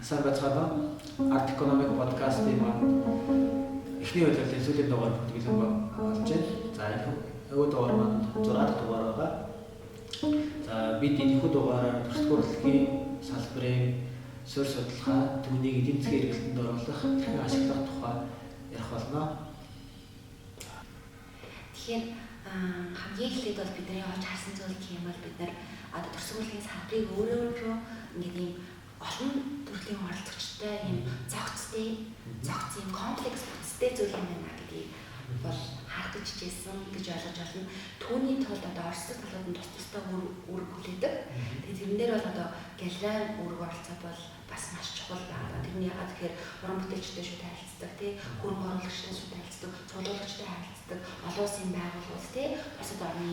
Сайн байцгаана. Art Economic podcast-ийн маань эхний удаагийн сүүлийн дугаар бүтгэл болж байна. За энэ дугаар маань 6 дахь дугаар байгаа. За бид энэхүү дугаараар төрөлхтөн урлагийн салбарын суурь судалгаа, түүнийг эдийн засгийн эргэлтэнд оруулах, дахин ашиглах тухай ярих болно. Тэгэхээр хамгийн эхлээд бол бидний олж харсан зүйл гэх юм бол бид нар төрөлхтөн урлагийн салбарыг өөрөө ингээд ийм олон төрлийн оролцогчтой ийм зохицтой комплекс бүтцтэй зүйл юм байна гэдгийг бол харах гэж хичээсэн гэж ойлгож байна. Түүний тулд оролцох талууд нь тустай үүрэг хүлээдэг. Тэгээд тэрэн дээр бол галерей үүрэг оролцоо бол бас маш чухал байна. Тэрний яагаад тэгэхээр уран бүтээлчтэй шууд харилцдаг, хөрөнгө оруулагчтай шууд харилцдаг, цуглуулагчтай харилцдаг, олон улсын байгууллагууд, бусад орны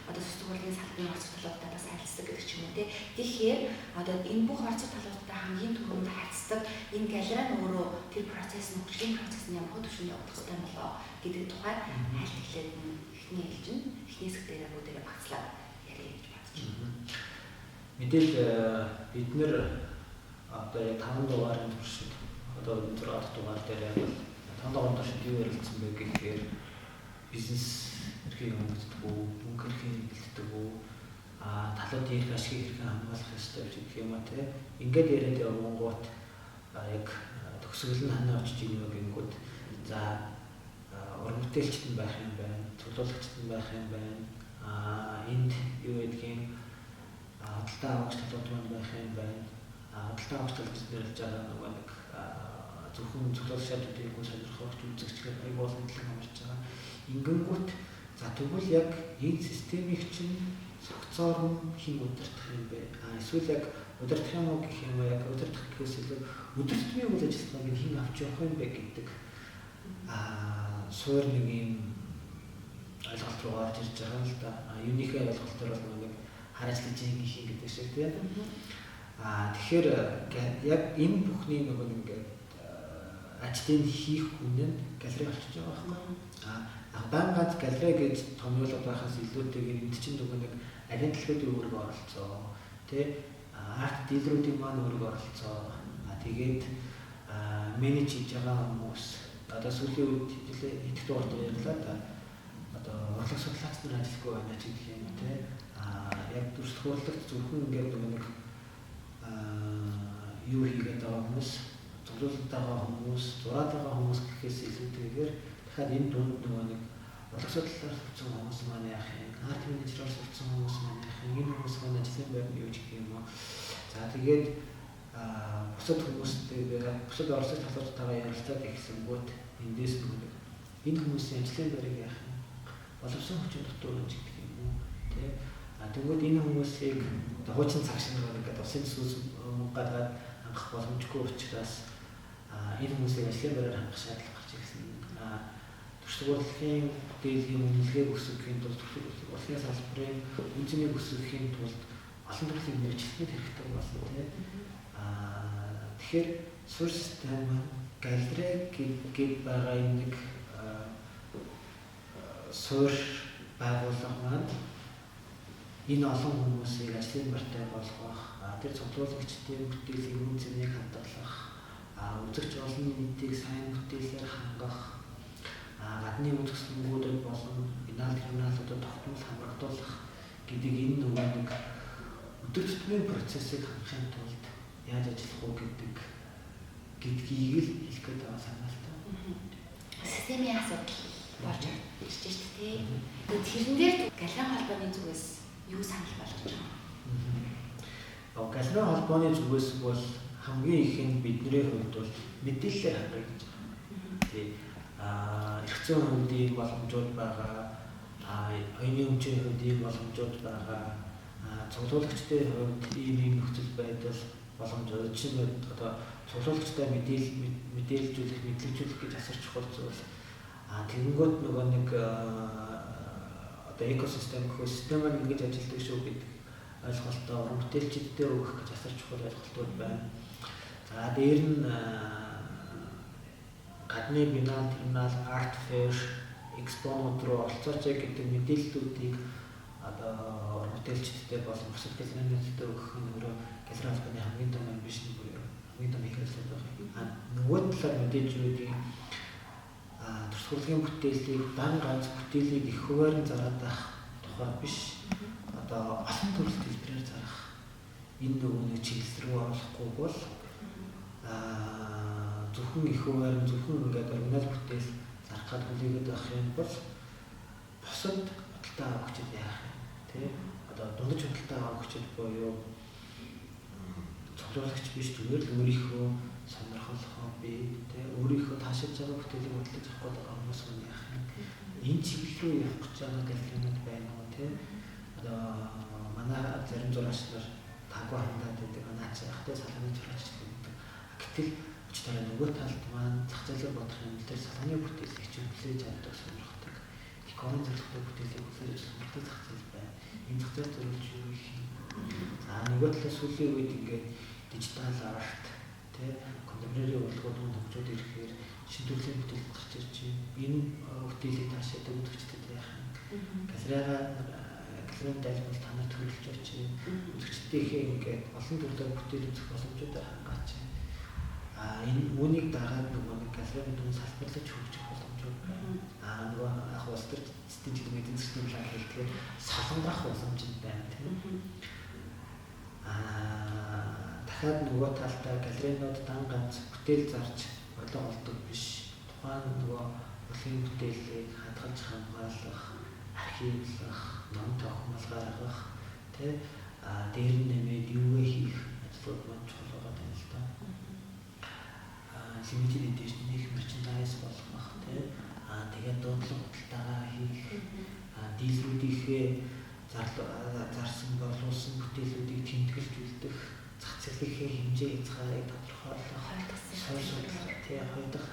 төрөлхтөн урлагийн салбарын оролцох талуудтай бас харилцдаг гэдэг ч юм уу. Тэгэхээр энэ бүх оролцох талуудтай хамгийн түрүүнд харилцдаг энэ галерей нь өөрөө тэр процесс нь хөгжлийн процесс нь ямар төвшөнд явагдах ёстой болоо гэдэг тухай хайлт эхлээд эхний хэлжин эхний хэсэг дээр бүгдээ багцлаад яриа гэж бодож байна. Мэдээж бид нэр яг 5 дугаарын туршид өнөөдөр 6 дахь дугаар дээр бол 5 дугаарын туршид юу ярилцсан бэ гэхээр бизнес хэрхэн хөгждөг үү, мөнгө хэрхэн бэлддэг үү, талуудын эрх ашигыг хэрхэн хамгаалах ёстой гэх юм те. Ингээд яриад явгонгууд яг төгсгөл нь ханаа очиж ийн гингүүд за уран бүтээлчт нь байх юм байна, цуглуулагчт нь байх юм байна. Энд юу гэдгийг худалдаа авагч талууд маань байх юм байна. Худалдаа авагч талууд нэрлэж байгаа нэг зөвхөн цуглуулагчдыг үгүй сонирхогч үзэгчдийг аяг болон төлөв хамарч байгаа. Ингэнгүүт за тэгвэл яг энэ системийг чинь цогцоор хин удирдах юм бэ? Эсвэл яг удирдах юм уу гэх юм яг удирдах гэхээс илүү өдөртмийн үйл ажиллагааг хин авч явах юм бэ гэдэг суур нэг юм ойлголт руу гарч ирж байгаа л да. Юуникээ ойлголтоор бол нэг хараачлагч хин гэдэг шиг тийм. Тэгэхээр яг энэ бүхний нэг ингээд ажлыг хийх хүн нь галерей болчихж байгаа байхгүй. Бангац галерей гэж томьёолоод байхаас илүүтэйгээр энд чинь нэг алин төлөвлөлтийн үүрэг оролцоо. Арт дилерүүдийн маань үүрэг оролцоо. Тэгээд менеж хийж байгаа хүмүүс сүүлийн үед идэх дугаард ярьлаа урлаг судлаач нар ажиллахгүй байна ч гэх юм те. Яг төрөлхтөн урлагт зөвхөн ингээд нэг юу хийгээд байгаа хүмүүс, цуглуулдаг байгаа хүмүүс, зураад байгаа хүмүүс гэхээс илүүтэйгээр дахиад энэ дунд нэг урлаг судлалаар сурсан хүмүүс маань яах юм, арт менежерээр сурсан хүмүүс маань яах юм, энэ хүмүүс маань ажлын байрны юу гэх юм уу. За тэгээд бусад хүмүүстэйгээ бусад оролцох талуудтайгаа ярилцаад ихсэнгүүт эндээс нэг энэ хүмүүсийн ажлын байрыг яах юм, боловсон хүчин дотор гэж гэх юм уу тий. Тэгвэл энэ хүмүүсийг хуучин цаг шинээр ингээд усын сүс гадаад хангах боломжгүй учраас энэ хүмүүсийг ажлын байраар хангах шаардлага гарч ирсэн. Төрөлхтөн урлагийн бүтээлийн үнэлгээг өсгөхийн тулд төрөлхтөн урлагийн салбарын үнцнийг өсгөхийн тулд олон төрлийн мэргэжилтнүүд хэрэгтэй болсон тийм. Тэгэхээр суурь систем маань галерей гээд байгаа нэг суурь байгууллага маань энэ олон хүмүүсийг ажлын байртай болгох, тэр цуглуулагчдын бүтээлийн үн цэнийг хадгалах, үзэгч олон нийтийг сайн бүтээлээр хангах, гадны үзэсгэлэнгүүдэд болон бинал терминалуудад тогтмол хамрагдуулах гэдэг энэ нэг өдөр тутмын процессыг хангахын тулд яаж ажиллах уу гэдгийг л хэлэх гээд байгаа санаа л таа. Системийн асуудал болж ирж байна шүү дээ. Тэгээд тэрэн дээр галерей холбооны зүгээс юу санал болгож байгаа? Галерей холбооны зүгээс бол хамгийн их нь бидний хувьд бол мэдээлэлээр хангах гэж байгаа. Эрх зүйн хувьд ийм боломжууд байгаа, оюуны өмчийн хувьд ийм боломжууд байгаа, цуглуулагчдын хувьд ийм нөхцөл байдал боломжууд чинь цуглуулагчтай мэдээлжүүлэх, мэдлэгжүүлэх гэж асар чухал зүйл. Тэгэнгүүт нөгөө нэг экосистем гэх систем маань ингэж ажилладаг шүү гэдэг ойлголтоо уран бүтээлчдэд өгөх гэж асар чухал ойлголтууд байна. За дээр нь гадны бинал терминал, арт фэйр, экспонууд руу оролцооч гэдэг мэдээллүүдийг уран бүтээлчдэд болон бусад галерейчдэд өгөх нь өөрөө галерей холбооны хамгийн том амбишн буюу хамгийн том их байгаа. Нөгөө талаар мэдээж юу гэдэг төрсгөлийн бүтээлийг дан ганц бүтээлийг их хуваар нь зараад байх тухай биш. Одоо олон төрөл хэлбэрээр зарах энэ нөгөө чиглэл рүү оруулахгүй бол зөвхөн их хуваар нь зөвхөн ингээд оригинал бүтээл зарах гад хүлээгээд байх юм бол бусад худалдаа авах хүчтэй яах юм тий. Одоо дундаж худалдаа авах хүчтэй буюу цогцолгогч биш зүгээр л өөрийнхөө сонирхол хобби тий өөрийнхөө таашааж байгаа бүтээлийг хөдөлж авах гэдэг хүмүүс нь яах юм. Энэ чиглэл рүү явах гэж байгаа галерейнууд байна уу тий. Одоо манай зарим зурагч нар тагва хандаад байдаг наач яхтай салхины зурагч гэдэг. Гэтэл өчтөр нөгөө талд маань зах зээлээр бодох юм дээр салхины бүтээлийг чинь хүлээж авдаг сонирхдаг. Иконын зорилготой бүтээлийг хүлээж авдаг зах зээл байна. Энэ зах зээл төрөлж юу их юм. Нөгөө талаас сүүлийн үед ингээд дижитал арт тий контемпорари урлагуудын хөгжөөд ирэхээр шинэ төрлийн бүтээл гарч ирж байна. Энэ бүтээлийг таашаадаг үзэгчдэд яах юм. Галерейн дайлбар танаар төрөлж очиж үзэгчдийнхээ ингээд олон төрлөөр бүтээл үзэх боломжууд хангаач. Энэ үүнийг дагаад нөгөө нэг галерейн дүн салбарлаж хөгжих боломжууд байна. Нөгөө яг улс төр студид эдийн засгийн план хэлтгэр солонгох боломж байна тийм. Дахиад нөгөө талдаа галерейнууд дан ганц бүтээл зарж болоо олдог биш. Тухайн нөгөө урлагийн бүтээлийг хадгалж хамгаалах, архивлах, ном тохиомол гаргах, тий дээр нь нэмээд юу хийх ажлууд маань чухал байгаа юм л да. Limited edition их merchandise болгох, тий тэгээд дуудлага худалдаагаа хийх, дийлрүүдийнхээ зарсан борлуулсан бүтээлүүдийг тэмдэглэж үлдэх, зах зээлийнхээ хэмжээ хязгаарыг тодорхойлох, сойр судлах, тий хоёр дахь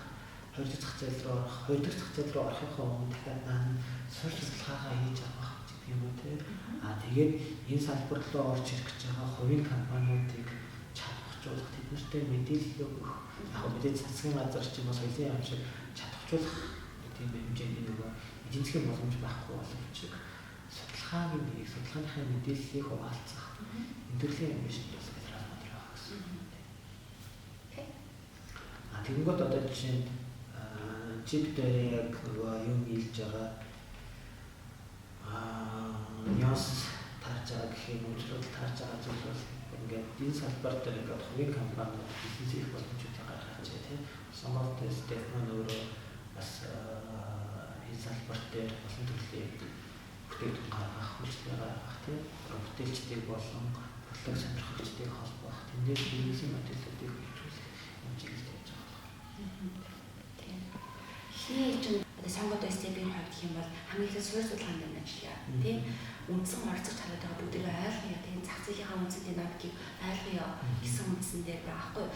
зах зээл рүү орох, хоёр дахь зах зээл рүү орохын өмнө дахиад сойр судалгаагаа хийж авах гэдэг юм уу тий. Тэгээд энэ салбар руу орж ирэх гэж байгаа хувийн компаниудыг чадваржуулах, тэднэртэй мэдээлэл өгөх, яг мэдээ засгийн газар ч юм уу соёлын яам шиг чадваржуулах тийм хэмжээний нөгөө эдийн засгийн боломж байхгүй боловч судалгааныхаа мэдээллийг хуваалцах энэ төрлийн юм шиг бас галерей байгаа гэсэн. Тэгэнгүүт одоо жишээнд чип дээр яг нөгөө юм хийлж байгаа нюанс тарж байгаа гэх юм уу тарж байгаа зүйл бол ингээд энэ салбар дээр ингээд хувийн компаниуд бизнес их боломжуудыг гаргаж байгаа тийм. Сонгоолтой Стефан өөрөө бас энэ салбар дээр олон төрлийн бүтээгдэхүүн гаргах, үйлчлэл гаргах тийм. Бүтээлчдийг болон борлог сонирхогчдыг холбох, тэндээс бизнесийн мэдээллүүдийг хөгжүүлэх юм чиглэлд явж байгаа. Хий чинь сонгоод степийн хувьд гэх юм бол хамгийн их суурь судалгаанд юм ажиллая. Тийм үндсэн оролцож хараад байгаа бүгдээ ойлгоё. Тийм зах зээлийнхаа үндсэн динамикийг ойлгоё гэсэн үндсэн дээр байхгүй.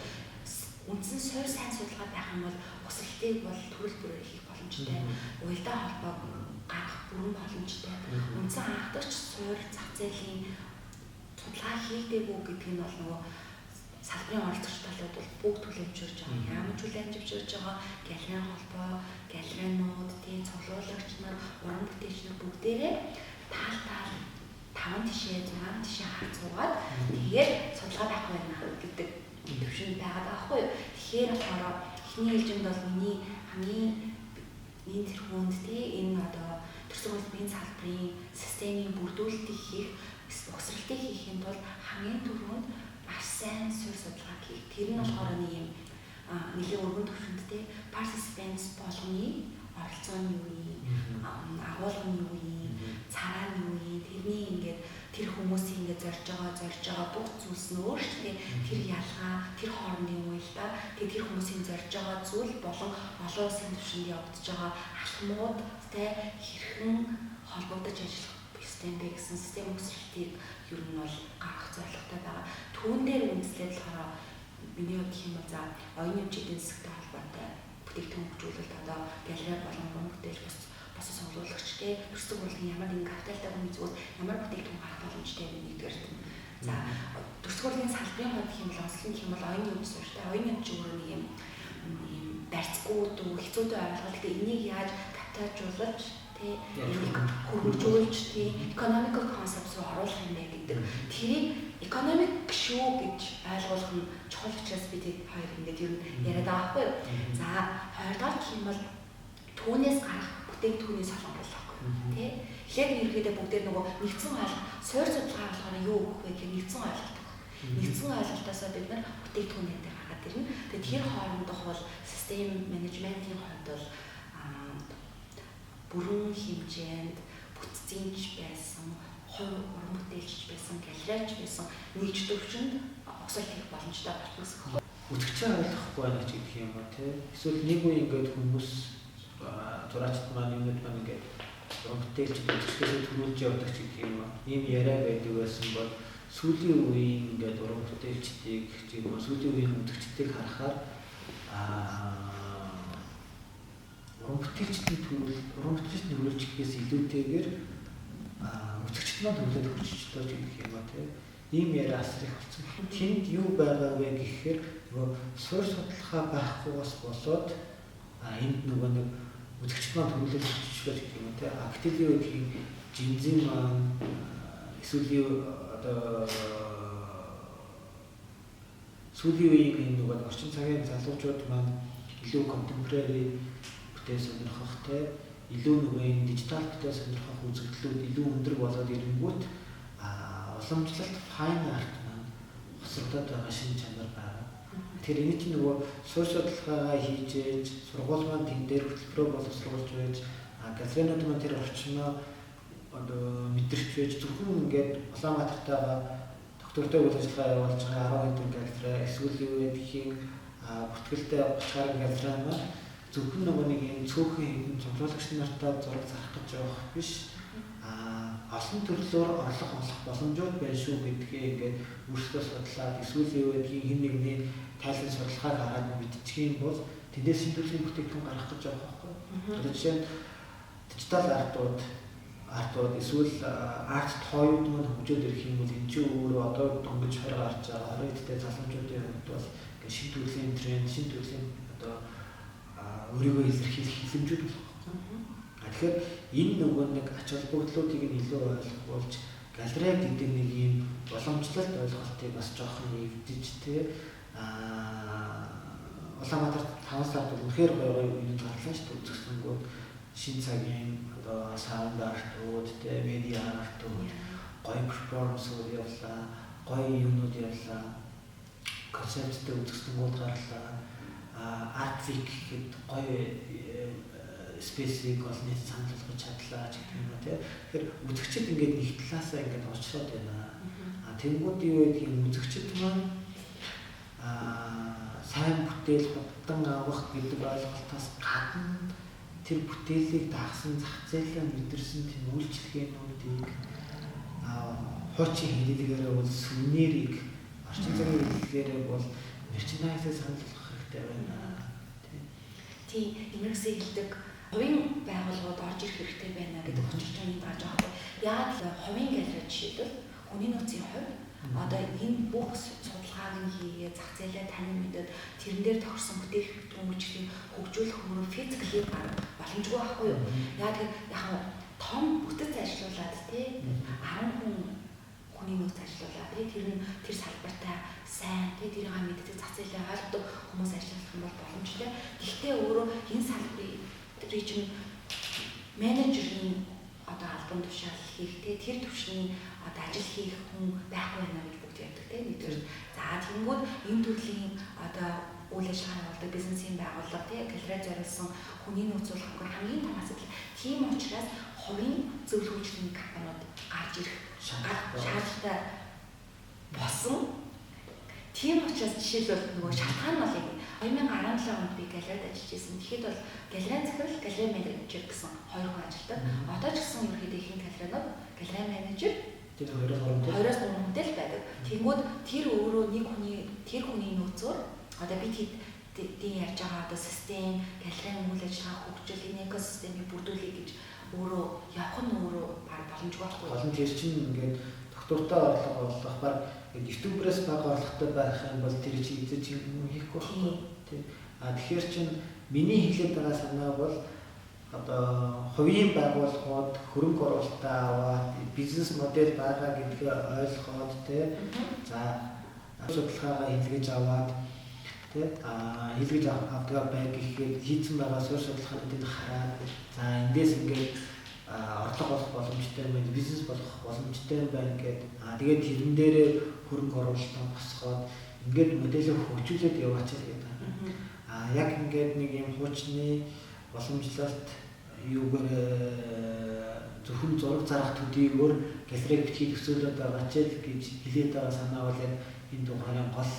Үндсэн суурь сайн судалгаа байх юм бол бусалтыг бол төрөл бүрээр хийх боломжтой. Уялдаа холбоог гаргах бүрэн боломжтой. Үндсэн анхдагч суурь зах зээлийн судалгаа хийгдээгүй гэдэг нь бол нөгөө салбарын оролцогч талууд бол бүгд хүлээмжшүүлж байгаа. Ямар ч хүлээмжшүүлж байгаа галерейн холбоо, галерейнууд, тийм цуглуулагч нар, уран бүтээлч нар бүгдээрээ таал 5 тишээ 6 тишээ хацуугаад тэгээд судалгаа байх байна гэдэг төвшөнд байгаа байхгүй юу. Тэгэхээр болохоор эхний ээлжинд бол миний хамгийн энэ тэрхүүнд тийм энэ одоо төрсөн улсын салбарын системийн бүрдүүлэлтийг хийх, угсралтыг хийхэд бол хамгийн түрүүнд маш сайн суурь судалгаа хийх. Тэр нь болохоор нэг юм нэлийн өргөн төвшөндтэй participants болгоны оролцоо нь юу юм, агуулга нь юу юм, цараа нь юу юм, тэрний ингээд тэр хүмүүсийн ингээд зорж байгаа бүх зүйлс нь өөрчлөлтөө тэр ялгаа, тэр хоорондын уялдаа, тэр хүмүүсийн зорж байгаа зүйл болон олон улсын түвшинд явагдаж байгаа алхмуудтай хэрхэн холбогдож ажиллах системтэй гэсэн систем өсрэлтийг ер нь бол гаргах зорилготой байгаа. Түүн дээр үндэслээд болохоор миний хувьд гэх юм бол за оюуны эдийн засгийн холбоотой бүтээгдэхүүн хөгжүүлэлт одоо галерей болон уран бүтээл бос сонгуулагчтэй төрсөн урлагийн ямар нэгэн капиталтай хүн зүгт ямар бүтээгдэхүүн гаргах боломжтой вэ нэгдүгээр. За төрсөн урлагийн салбарын хувьд гэх юм бол онцлог гэх юм бол оюуны эдийн засгтай оюуны эдийн засгийн өөрөө нэг юм барьцгүй дүү хэцүүтэй ойлголт. Гэхдээ энийг яаж капиталжуулж тий хөрвүүлж тий economical concepts руу оруулах юм байна гэдэг. Тэрийг economic шүү гэж ойлгох нь чухал учраас бид хоёр ингээд ер нь яриад байгаа байхгүй юу. За хоёрдугаар гэх юм бол түүнээс гарах бүтээгдэхүүний солон болохгүй тий. Эхлээд ерөөдөө бүгдээр нөгөө нэгдсэн ойлголт, суур судалгаа болохоор юу өгөх вэ гэхээр нэгдсэн ойлголт. Нэгдсэн ойлголтоосоо бид нар бүтээгдэхүүнээ дээр гаргаад ирнэ. Тэгээд тэр хоорондох бол систем менежментийн хувьд бол бүрэн хэмжээнд бүтцийнч байсан, хувь уран бүтээлч байсан, галерейч байсан нэгж төвчөнд огсол хийх боломжтой болчихсон. Үтгэгчээ ойлгохгүй байна ч гэх юм ба тий. Эсвэл нэг үе ингээд хүмүүс зураачд маань юмуд маань ингээд уран бүтээлч үтгэгчээс төрүүлж явдаг ч гэх юм ба. Ийм яриа байдаг байсан бол сүүлийн үеийн ингээд уран бүтээлчдийг тийм сүүлийн үеийн үтгэгчдийг харахаар уран бүтээлчдийн төрүүлж гэхээс илүүтэйгээр үтгэгчд маань төлөөд хүчтэй ч гэх юм ба тийм ийм яриа асар их болсон. Тэнд юу байгаа вэ гэхээр нөгөө суурь судалгаа байхгүйгээс болоод энд нөгөө нэг үтгэгчд маань төлөөд хүчтэй гэх юм ба тийм активийн үеийн жинзэн маань эсвэл одоо сүүлийн үеийн нөгөө орчин цагийн залуучууд маань илүү contemporary бүтээл сонирхох те илүү нөгөө энэ дижитал бүтээл сонирхох үзэгдлүүд илүү өндөр болоод ирэнгүүт уламжлалт fine art маань хосрогдоод байгаа шинж чанар байна. Тэгэхээр энэ чинь нөгөө суурь судалгаагаа хийж ээж сургууль маань тэн дээр хөтөлбөрөө боловсруулж байж галерейнууд маань тэр орчноо одоо мэдэрч байж зөвхөн ингээд Улаанбаатартайгаа доктортой үйл ажиллагаа явуулж байгаа 10 хэдэн галерей эсвэл юу гэдгийг бүртгэлтэй 30 гаруй галерей маань зөвхөн нөгөө нэг юм цөөхөн хэдэн цуглуулагч нартай зураг зарах гэж явах биш олон төрлөөр орлого олох боломжууд байна шүү гэдгээ ингээд өөрсдөө судлаад эсвэл юу гэдгийг хэн нэгний тайлбар судалгааг хараад мэдчих юм бол тэндээс шийдвэрлэлийн бүтээгдэхүүн гаргах гэж байгаа байхгүй. Одоо жишээ нь дижитал артууд эсвэл арт тоойуд маань хөгжөөд ирэх юм бол энэ чинь өөрөө одоо дөнгөж 20 гарч байгаа 20 эдтэй залуучуудын хувьд бол ингээд шин төрлийн тренд, шин төрлийн одоо өөрийгөө илэрхийлэх хилэмжүүд болох. Тэгэхээр энэ нөгөө нэг ач холбогдлуудыг нь илүү ойлгуулж галерей гэдэг нэг юм боломжлолт ойлголтыг бас жоохон нэвдэж тий Улаанбаатарт 5 сард үнэхээр гоё юм гарлаа шүү дээ үзэсгэлэнгүүд шин цагийн одоо саунд артууд тий медиа артууд гоё перформансууд явлаа гоё юмнууд явлаа концепттэй үзэсгэлэнгүүд гарлаа артвик гэхэд гоё специфик олны санал болгож чадлаа ч гэх юм уу тий. Тэгэхээр үзэгчд ингээд нэг талаасаа ингээд орчлоод байна. Тэнгүүд юу гэдэг юм үзэгчд маань сайн бүтээл худдан авах гэдэг ойлголтоос гадна тэр бүтээлийг дагсан зах зээлээ мэдэрсэн тийм үйлчлэгээнүүдийг хуучин хэллэгээр бол сүнэрийг орчин цагийн хэллэгээр бол мерчендайзыг санал болгох хэрэгтэй байна. Тийм имэрхсээ хэлдэг хувийн байгууллагууд орж ирэх хэрэгтэй байна гэдэг очирчны тааж байгаа. Яг л хувийн галерей жишээлбэл хүний нөөцийн хувьд одоо энэ бүх судалгааг нь хийгээ зах зээлээ танин мэдээд тэрэн дээр тохирсон бүтээгдэхүүн үйлчлэгийг хөгжүүлэх хөрөөр физикли боломжгүй байхгүй юу? Яг том бүтэц ажиллуулад тий 10 хүний нөөц ажиллуулаад тэр салбартай сайн тий тэрийг мэддэг зах зээлээ ойлгодог хүмүүс ажиллах юм бол боломжтой. Гэхдээ өөрөө энэ салбарын region менежерийн одоо албан тушаал хийх тэр төвшний одоо ажил хийх хүн байхгүй байна гэж бүгд ярьдаг тийм нэгдүгээр. За тэгэнгүүт энэ төрлийн одоо үйл ажиллагаа явуулдаг бизнесийн байгууллага тийм галерей зориулсан хүний нөөц болгох хамгийн том асуудал. Тийм учраас хувийн зөвлөгөөчлийн компаниуд гарч ирэх шаардлагатай болсон. Тийм учраас жишээлбэл нөгөө шалтгаан бол 2017 онд би галерейд ажиллаж байсан. Тэгэхэд бол галерей захирал, галерей менежер гэсэн хоёр хүн ажилладаг. Одоо ч гэсэн ерөөхдөө ихэнх галерейнууд галерей менежер тэр 2-3 хүнтэй л байдаг. Тэнгүүд тэр өөрөө тэр хүний нөөцөөр одоо бид хэд ярьж байгаа одоо систем, галерейн үйл ажиллагаа хөгжил, энэ экосистемийг бүрдүүлэх гэж өөрөө явах нь өөрөө боломжгүй байхгүй. Олон тэр чинь ингээд доктортой орлого олох баг YouTube-ээс бага орлоготой байх юм бол тэр чинь эзэж хийхгүй байхгүй тийм. Тэгэхээр чинь миний хэлээд байгаа санаа бол одоо хувийн байгууллагууд хөрөнгө оруулалтаа аваад бизнес модель байгаа гэдгээ ойлгоод тий. За судалгаагаа хийлгэж аваад тий хийлгэж авдаг байг гэхэд хийцэн байгаа суурь судалгаануудыг хараад за эндээс ингээд орлого олох боломжтой юм байна, бизнес болох боломжтой юм байна гэдэг. Тэгээд тэрэн дээрээ хөрөнгө оруулалтаа босгоод ингээд модельийг хөгжүүлээд яваач гэдэг. Яг ингээд нэг юм хуучны боломжлолт юугаар зөвхөн зураг зарах төдийгөр галерей бичгийг төсөөлөд байгаа ч гэж хэлээд байгаа санаа бол яг энэ дугаарыг гол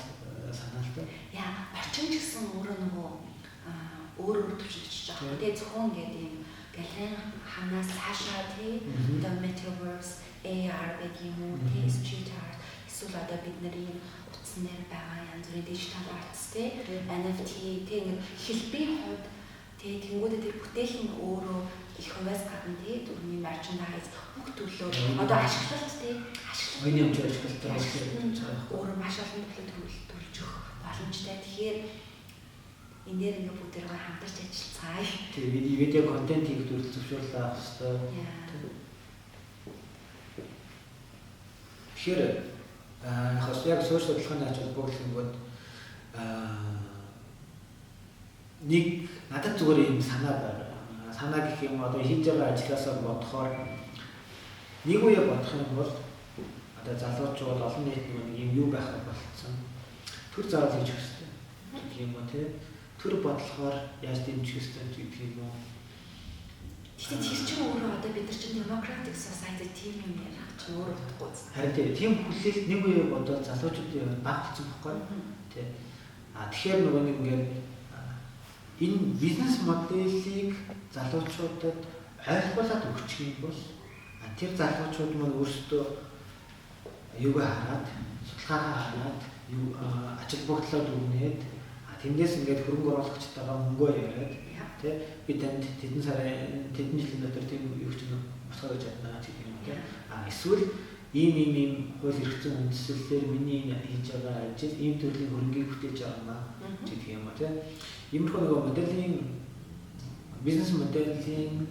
санаа л дээ. Яа, орчин ч гэсэн өөр төвшөлтөж байгаа. Тэгээд зөвхөн ингээд юм галерей ханаас цаашаа тий the metaverse AR гэдэг юм уу тий street art эсвэл одоо бид нарын утсан дээр байгаа янз бүрийн digital arts тий NFT тий хэлбэрийн хувьд тий тэнгуудад тэр бүтээл нь өөрөө их хувиас гадна тий дөрвийн merchandise бүх төлөө одоо ашиглалт тий Ойны хэмжээ ашиглалтаа өөрөө маш олон төлөв төлж өгөх боломжтой. Тэгэхээр энэ дээр ингээ бүгдээрээ хамтарч ажиллацгаая. Тий видео контент хийх төрөл зөвшөөрлөө авах хэрэгтэй. Тэгэхээр яг суур судалгааны ач холбогдол гэнгүүт нэг надад зүгээр юм санаа байна. Санаа гэх юм одоо хийж байгаа ажлаасаа бодохоор нэг үе бодох юм бол одоо залуучууд олон нийт нэг юм юу байх болцсон. Төр заавал хийж өгөх хэрэгтэй. Гэх юм уу тий. Төр бодлохоор яаж дэмжих хэрэгтэй гэдэг юм уу. Тэгэхээр тэр чинь өөрөө одоо бид нар чинь democratic society тийм юм ярих чинь өөрөө утгагүй. Харин тийм хүлээлт нэг үе бодоод залуучуудын баг болсон байхгүй тий. Тэгэхээр нөгөө нэг ингээд энэ бизнес моделийг залуучуудад ойлгуулад өгчих юм бол тэр залуучууд маань өөрсдөө юугаа хараад, судалгаагаа хараад, ач холбогдлоод өгнээд тэндээс ингээд хөрөнгө оруулагчтайгаа мөнгөө яриад тий би танд тэдэн сарын тэдэн жилийн дотор тийм юу ч босгоо гэж чадна гэдэг юм тий. Эсвэл ийм хууль эрх зүйн үндэслэлээр миний хийж байгаа ажил ийм төрлийн хөрөнгийг бүтээж байгаа маа гэдэг юм тий. Иймэрхүү нэг моделийн бизнес моделийн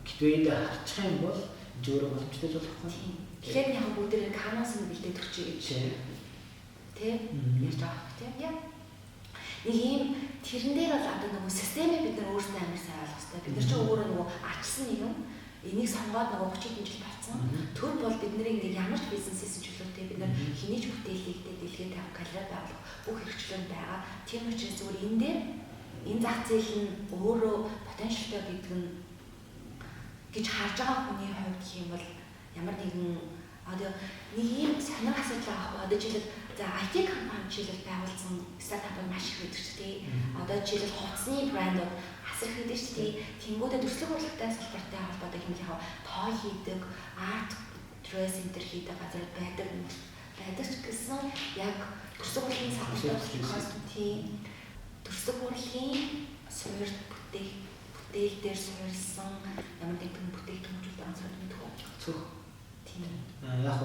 гэдгийг харчих юм бол зөвөрөө боломжтой болохгүй. Тэгэхээр яг бүгдээ канаас нь бэлдээд өгчээ гэж тий ярьж байгаа тийм яа. Нэг юм тэрэн дээр бол одоо нөгөө системээ бид нар өөрсдөө амар сайн ойлгох хэрэгтэй. Бид нар ч өөрөө нөгөө арчсан юм энийг сонгоод нөгөө 30 хэдэн жил болсон. Төр бол бидний нэг ямар ч бизнесээс чөлөөтэй бид нар хинэж бүтээлэгдээ дэлгэрэнт авах галерей байгуулах бүх хэрэгчлэн байгаа. Тийм учраас зүгээр энэ дээр энэ зах зээл нь өөрөө потенциалтай гэдэг нь гэж харж байгаа хүний хувьд гэх юм бол ямар нэгэн одоо нэг юм сонир асуудал авах одоо жишээлбэл за IT компани жишээлбэл байгуулсан стартап маш их байдаг ч тийм одоо жишээлбэл хувцсны брэндүүд асар их байдаг ч тийм тэнгуудад төслөг урлагтай салбартай холбоотой юм яг тоо хийдэг арт dress center хийдэг газар байдаг ч гэсэн яг төслөг урлагийн салбарт тийм төслөг урлагийн суурь бүтээл дээр суурилсан ямар нэгэн бүтээгдэхүүнүүд онцгой мэддэг зөв тийм яг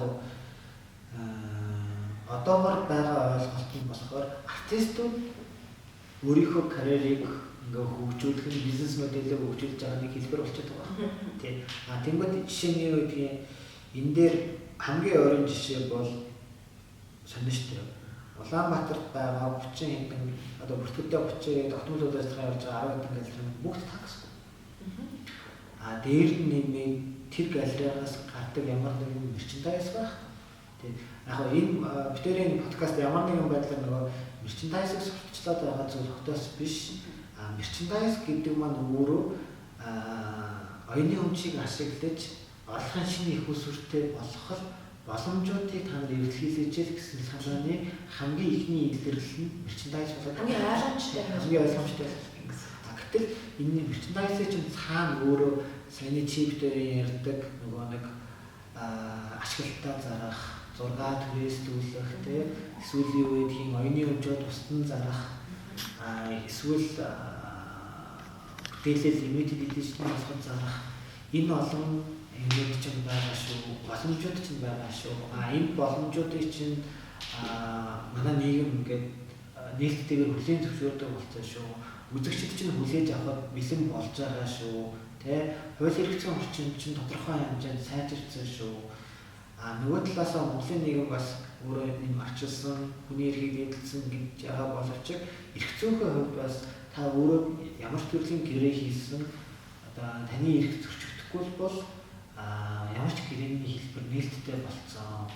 одоогор байгаа ойлголт нь болохоор артистууд өөрийнхөө карьерийг ингээ хөгжүүлэх нь бизнес модельээ хөгжүүлж байгаа нэг хэлбэр болчиход байгаа. Тийм. Тэнгүүд жишээний үеийн энэ дээр хамгийн ойрын жишээ бол сонирхолтой. Улаанбаатарт байгаа 30 хэдэн одоо бүртгэгдээ 30 тогтмол үйл ажиллагаа явуулж байгаа 10 хэдэн галерей бүгд таксгүй. Дээр нь нэмээ тэр галерейгаас гардаг ямар нэгэн мерчендайз байх. Тийм. Яг энэ битэрийн подкаст ямар нэгэн байдлаар нөгөө мерчендайзыг сурталчлаад байгаа зүйл хотоос биш. Мерчендайз гэдэг маань өөрөө оюуны өмчийг ашиглаж орлогын шинэ их усүртэй болгох боломжуудыг танд эвлэлхийлж гэсэн санааны хамгийн ихний илэрлэл нь мерчендайз болоод хамгийн ойлгомжтой. Гэтэл энэ мерчендайзыг чинь цаана өөрөө саяны чип дээр ярьдаг нөгөө нэг ашиглалтаа зарах, зураг түрээс дүүлэх тийм сүүлийн үед тийм оюуны өмчөд устан зарах эсвэл бүтээлээ limited edition болгож зарах энэ олон юмуд чинь байгаа шүү. Боломжууд чинь байгаа шүү. Энэ боломжуудыг чинь манай нийгэм ингээд нээлттэйгээр хүлээн зөвшөөрдөг болсон шүү. үзэгчид чинь хүлээж авахд бэлэн болж байгаа шүү. Тэ хууль хэрэгцээ орчин чинь тодорхой хэмжээнд сайжирсан шүү. Нөгөө талаас Монголын нийгэм бас өөрөө энэ арчилсан, хүний эрхийг эдэлсэн гэж байгаа боловч эрх зүйнхээ хувьд бас та өөрөө ямар ч төрлийн гэрээ хийсэн одоо таны эрх зөрчигдөхгүй бол ямар ч гэрээний хэлбэр нээлттэй болцсон.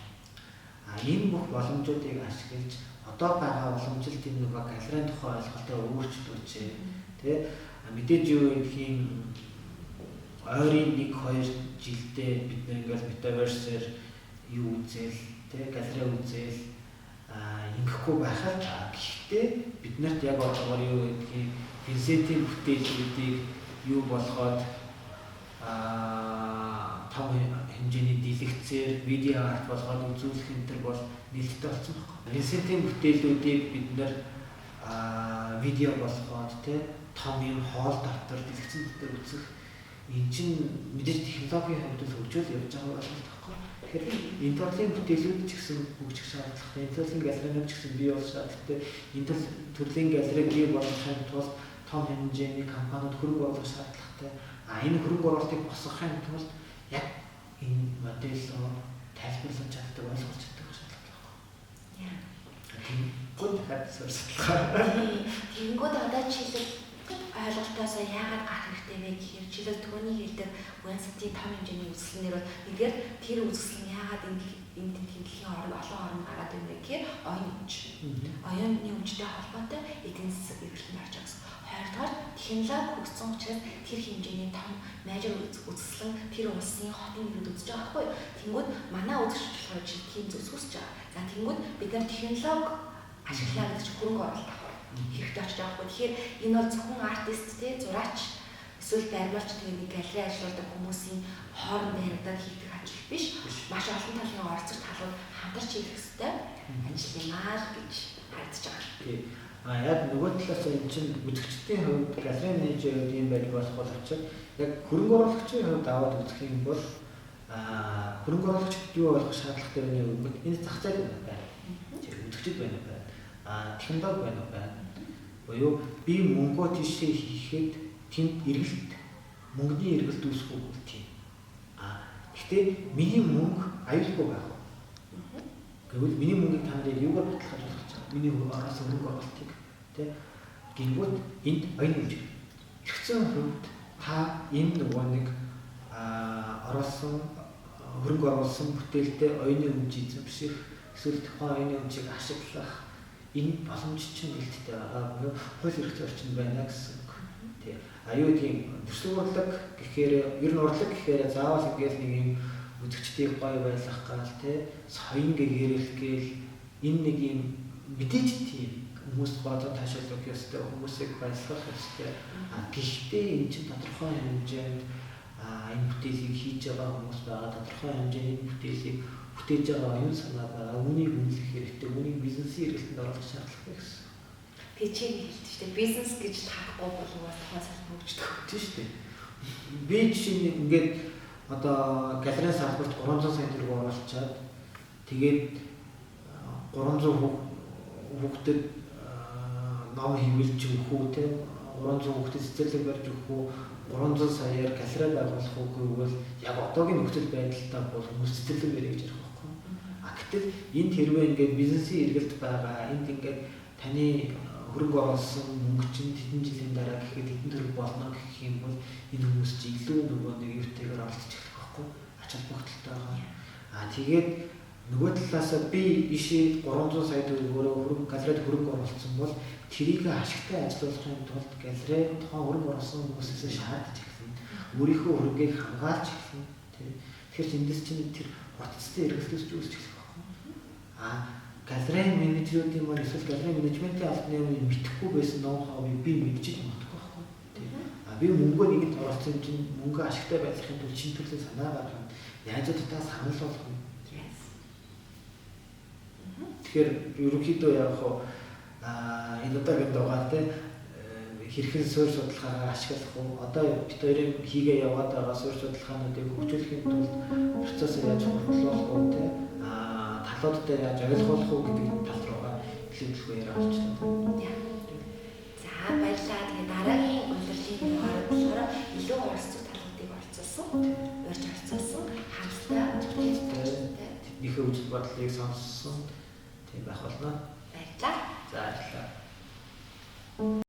Энэ бүх боломжуудыг ашиглаж одоо байгаа уламжилт энэ нэг галерейн тухай ойлголтоо өөрчлөөч. Тэ мэдээж юу гэдгийг ойрын 1-2 жилдээ бид нэг ингээл метаверсээр юу үзэл тэ галерей үзэл ингэхгүй байхад гэхдээ бид нарт яг одоогоор юу гэдгийг Винсентийн бүтээлүүдийг юу болгоод том хэмжээний дэлгэцээр видео арт болгоод үзүүлэх энэ төр бол нээлттэй болсон байна. Винсентийн бүтээлүүдийг бид нар видео болгоод том юм хоол дотор дэлгэцэн дотор үзэх энэ чинь мэдээж технологийн хувьд хөгжөөл явж байгаа байна байхгүй. Тэгэхээр энэ төрлийн бүтээлүүд ч гэсэн хөгжих шаардлагатай. Энэ төрлийн галерейнууд ч гэсэн бий болох шаардлагатай. Энэ төрлийн галерей бий болгохын тулд том хэмжээний компаниуд хөрөнгө оруулах шаардлагатай. Энэ хөрөнгө оруулалтыг босгохын тулд яг энэ модельөө тайлбарлаж чаддаг, ойлгуулж чаддаг шаардлагатай байна. Гол хад сурсалгаа. Тэнгүүд одоо жишээлбэл ойлголтоосоо яагаад гарах хэрэгтэй вэ гэхээр жишээлбэл төвний хэлдэг Винсентийн том хэмжээний үзэсгэлэнээр бол эдгээр тэр үзэсгэлэн яагаад энэ тэмдэглэлийн олон орн гараад байна вэ гэхээр оюун өмч. Оюуны өмчтэй холбоотой эдийн засаг эргэлтэнд орж байгаа гэсэн. Хоёрдугаар технологи хөгжсөн учраас тэр хэмжээний том мажор үзэсгэлэн тэр улсын хотын иргэд үзэж байгаа байхгүй юу? Тэнгүүд манай үзэгч болохоор тийм зүйлс хүсэж байгаа. За тэнгүүд бид нар технологи ашиглаа гэж хөрөнгө оруулалт авах хэрэгтэй очиж байгаа байхгүй. Тэгэхээр энэ бол зөвхөн артист зураач эсвэл баримлалч тэгээ нэг галерей ажилладаг хүмүүсийн хооронд яригадаад хийдэг ажил биш. Маш олон талын оролцогч талууд хамтарч хийх хэрэгтэй ажил юм аа гэж харагдаж байгаа. Яг нөгөө талаас энэ чинь үзэгчдийн хувьд галерей менежер юм байж болох боловч яг хөрөнгө оруулагчийн хувьд аваад үзэх юм бол хөрөнгө оруулагчид юу болох шаардлагатай вэ гэвэл энэ зах зээл байна. Үзэгчд байна. Технологи байна. Буюу би мөнгөө тийшээ хийхэд тэнд эргэлт мөнгөний эргэлт үүсэх үү тийм. Гэхдээ миний мөнгө аюулгүй байх уу? Гэвэл миний мөнгөийг та нарыг юугаар баталгаажуулах гэж байна? Миний араас хөрөнгө оруулалтыг гингүүт энд оюун хэмж. Эрхцэн хувьд та энэ нөгөө нэг оруулсан хөрөнгө оруулсан бүтээлтэй оюуны хэмж эзэмших эсвэл тухайн оюуны хэмжийг ашиглах энэ боломж чинь нээлттэй байгаа буюу хууль хэрэгцээ орчин байна гэсэн үг. Тий. Аюу тийм төсөв урлаг гэхээр ер нь урлаг гэхээр заавал ингээд нэг юм үзэгчдийг гоё байлгах гал тий соён гэгэрэл гээл энэ нэг юм мэдээж тийм хүмүүст бодоод таашаалах ёстой хүмүүсийг байлгах ёстой. Гэхдээ энэ чинь тодорхой хэмжээнд энэ бүтээлийг хийж байгаа хүмүүс байгаа тодорхой хэмжээний бүтээлийг бүтээж байгаа оюун санаа байгаа үүнийг үнэлэх хэрэгтэй үүнийг бизнесийн эргэлтэнд оруулах шаардлагатай гэсэн. Тэгээ чи хэлдэг шүү дээ бизнес гэж таахгүй бол бас тухайн салбар хөгждөг тийм шүү дээ. Би жишээ нь ингээд одоо галерей салбарт 300 сая төгрөг оруулчаад тэгээд 300 хүүхдэд ном хэмэлж өгөх үү те 300 хүүхдэд цэцэрлэг барьж өгөх үү 300 саяар галерей байгуулах уу гэвэл яг одоогийн нөхцөл байдалтай бол хүмүүс цэцэрлэг барьж гэж ярих байхгүй. Гэтэл энд хэрвээ ингээд бизнесийн эргэлт байгаа энд ингээд таны хөрөнгө оруулсан мөнгө чинь хэдэн жилийн дараа гэхэд хэдэн төгрөг болно гэх юм бол энэ хүмүүс чинь илүү нөгөө нэг юутэйгээр оролцож эхлэх байхгүй. Ач холбогдолтой байгаа. Тэгээд нөгөө талаасаа би бишээ 300 сая төгрөгөөр хөрөнгө галерейд хөрөнгө оруулсан бол тэрийг ашигтай ажиллуулахын тулд галерей тухайн хөрөнгө оруулсан хүмүүсээс шаардж эхэлнэ. Өөрийнхөө хөрөнгийг хамгаалж эхэлнэ. Тэгэхээр эндээс чинь тэр процесстэй эргэлтүүлж үүсч эхлэх байхгүй. Галерей менежерүүдийн мөр эсвэл галерей менежментийн албаны өмнө мэдхгүй байсан ноу-хау би мэдчихэж магадгүй байхгүй. Би мөнгөө нэгт оруулсан чинь мөнгө ашигтай байлгахын тулд шинэ төрлийн санаа гаргана. Найзуудтай санал болгоно. Тэгэхээр ерөнхийдөө яг энэ удаагийн дугаар хэрхэн суурь судалгаагаа ашиглах уу? Одоо бид хоёрын хийгээ яваад байгаа суурь судалгаануудыг хөгжүүлэхийн тулд процессыг яаж хурдлуулах уу те талуудтай яаж ойлгуулах уу гэдэг тал руугаа илүү төлөв яриа болчихлоо. За баярлалаа. Тэгээд сургалтыг сонссон тийм байх болно. Баярлалаа. За баярлалаа.